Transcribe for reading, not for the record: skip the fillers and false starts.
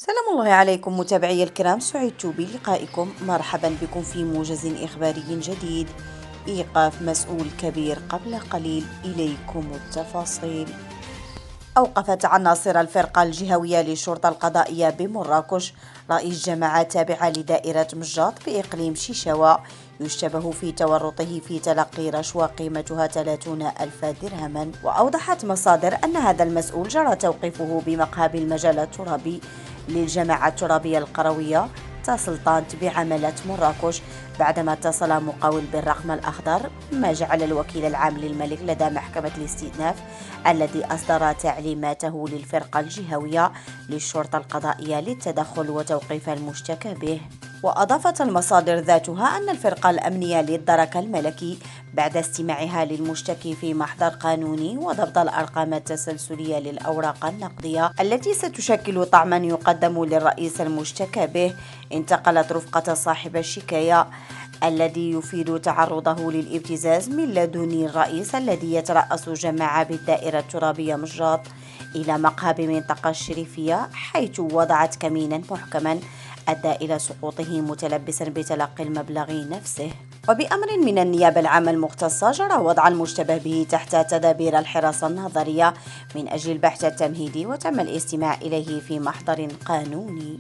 سلام الله عليكم متابعي الكرام، سعدت بلقائكم. مرحبا بكم في موجز إخباري جديد. إيقاف مسؤول كبير قبل قليل، إليكم التفاصيل. أوقفت عناصر الفرقة الجهوية للشرطة القضائية بمراكش رئيس جماعة تابعة لدائرة مجاط بإقليم شيشاوا يشتبه في تورطه في تلقي رشوة قيمتها 30,000 درهما. وأوضحت مصادر أن هذا المسؤول جرى توقيفه بمقهى المجال الترابي للجماعة الترابية القروية سلطانت بعملة مراكش بعدما اتصل مقاول بالرقم الأخضر، ما جعل الوكيل العام للملك لدى محكمة الاستئناف الذي أصدر تعليماته للفرقة الجهوية للشرطة القضائية للتدخل وتوقيف المشتكى به. وأضافت المصادر ذاتها أن الفرقة الأمنية للدرك الملكي بعد استماعها للمشتكي في محضر قانوني وضبط الأرقام التسلسلية للأوراق النقدية التي ستشكل طعما يقدم للرئيس المشتكى به، انتقلت رفقة صاحب الشكاية الذي يفيد تعرضه للابتزاز من لدن الرئيس الذي يترأس جماعة بالدائرة الترابية مجاط إلى مقهى بمنطقة الشريفية، حيث وضعت كمينا محكما أدى إلى سقوطه متلبسا بتلقي المبلغ نفسه. وبأمر من النيابة العامة المختصة جرى وضع المشتبه به تحت تدابير الحراسة النظرية من أجل البحث التمهيدي، وتم الاستماع إليه في محضر قانوني.